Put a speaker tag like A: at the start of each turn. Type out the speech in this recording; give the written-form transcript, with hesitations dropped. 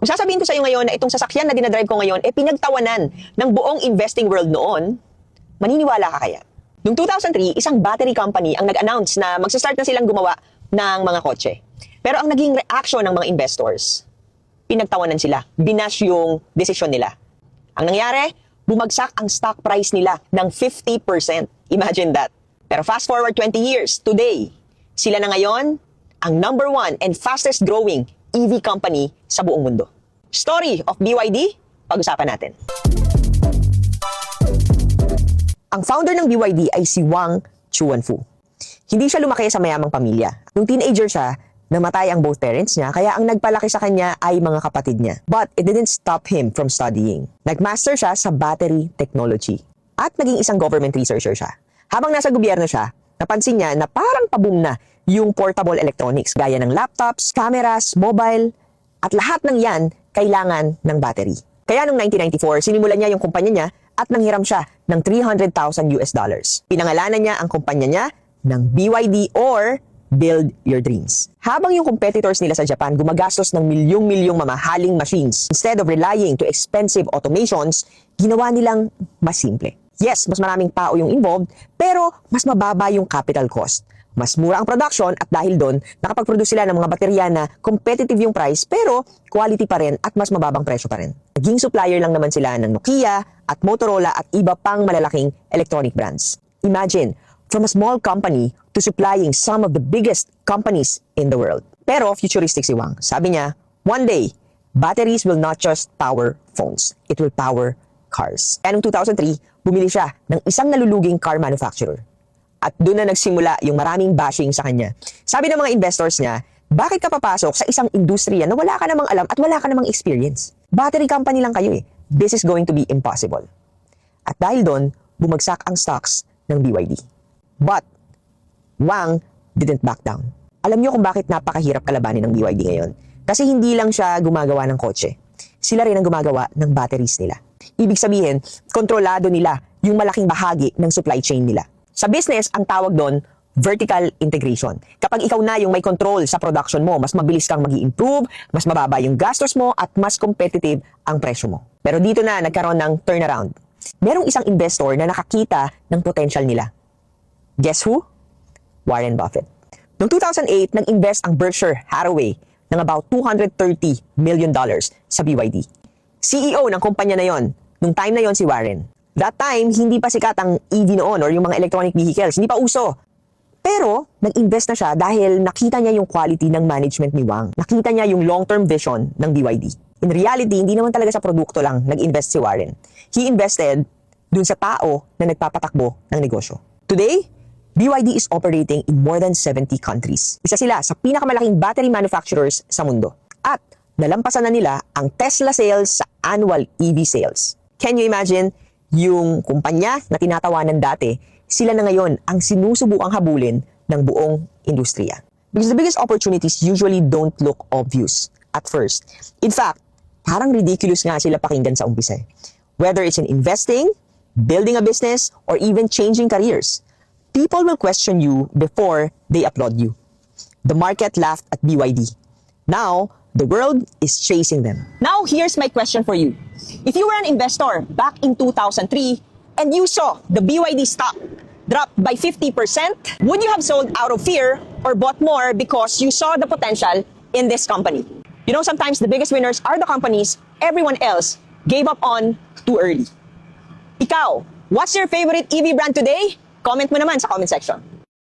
A: Kung sasabihin ko sa iyo ngayon na itong sasakyan na dinadrive ko ngayon, pinagtawanan ng buong investing world noon, maniniwala ka kaya? Noong 2003, isang battery company ang nag-announce na magsastart na silang gumawa ng mga kotse. Pero ang naging reaction ng mga investors, pinagtawanan sila, binash yung desisyon nila. Ang nangyari, bumagsak ang stock price nila ng 50%. Imagine that. Pero fast forward 20 years, today, sila na ngayon ang #1 and fastest growing EV company sa buong mundo. Story of BYD, pag-usapan natin. Ang founder ng BYD ay si Wang Chuanfu. Hindi siya lumaki sa mayamang pamilya. Nung teenager siya, namatay ang both parents niya, kaya ang nagpalaki sa kanya ay mga kapatid niya. But it didn't stop him from studying. Nagmaster siya sa battery technology. At naging isang government researcher siya. Habang nasa gobyerno siya, napansin niya na parang paboom na yung portable electronics gaya ng laptops, cameras, mobile, at lahat ng yan kailangan ng battery. Kaya noong 1994, sinimulan niya yung kumpanya niya at nanghiram siya ng $300,000. Pinangalanan niya ang kumpanya niya ng BYD or Build Your Dreams. Habang yung competitors nila sa Japan gumagastos ng milyong-milyong mamahaling machines, instead of relying to expensive automations, ginawa nilang mas simple. Yes, mas maraming tao yung involved, pero mas mababa yung capital cost. Mas mura ang production at dahil doon, nakapag-produce sila ng mga baterya na competitive yung price pero quality pa rin at mas mababang presyo pa rin. Naging supplier lang naman sila ng Nokia at Motorola at iba pang malalaking electronic brands. Imagine, from a small company to supplying some of the biggest companies in the world. Pero futuristic si Wang. Sabi niya, one day, batteries will not just power phones. It will power cars. Kaya noong 2003, bumili siya ng isang naluluging car manufacturer. At doon na nagsimula yung maraming bashing sa kanya. Sabi ng mga investors niya, bakit ka papasok sa isang industriya na wala ka namang alam at wala ka namang experience? Battery company lang kayo eh. This is going to be impossible. At dahil doon, bumagsak ang stocks ng BYD. But, Wang didn't back down. Alam niyo kung bakit napakahirap kalabanin ng BYD ngayon? Kasi hindi lang siya gumagawa ng kotse. Sila rin ang gumagawa ng batteries nila. Ibig sabihin, kontrolado nila yung malaking bahagi ng supply chain nila. Sa business, ang tawag doon, vertical integration. Kapag ikaw na yung may control sa production mo, mas mabilis kang mag-i-improve, mas mababa yung gastos mo, at mas competitive ang presyo mo. Pero dito na nagkaroon ng turnaround. Merong isang investor na nakakita ng potential nila. Guess who? Warren Buffett. Noong 2008, nag-invest ang Berkshire Hathaway ng about $230 million sa BYD. CEO ng kumpanya na yon, nung time na yon si Warren. That time, hindi pa sikat ang EV noon or yung mga electronic vehicles. Hindi pa uso. Pero, nag-invest na siya dahil nakita niya yung quality ng management ni Wang. Nakita niya yung long-term vision ng BYD. In reality, hindi naman talaga sa produkto lang nag-invest si Warren. He invested dun sa tao na nagpapatakbo ng negosyo. Today, BYD is operating in more than 70 countries. Isa sila sa pinakamalaking battery manufacturers sa mundo. At nalampasan na nila ang Tesla sales sa annual EV sales. Can you imagine? Yung kumpanya na tinatawanan dati, sila na ngayon ang sinusubukang habulin ng buong industriya. Because the biggest opportunities usually don't look obvious at first. In fact, parang ridiculous nga sila pakinggan sa umpisa. Whether it's in investing, building a business, or even changing careers, people will question you before they applaud you. The market laughed at BYD. Now, the world is chasing them. Now, here's my question for you. If you were an investor back in 2003 and you saw the BYD stock drop by 50%, would you have sold out of fear or bought more because you saw the potential in this company? You know, sometimes the biggest winners are the companies everyone else gave up on too early. Ikaw, what's your favorite EV brand today? Comment mo naman sa comment section.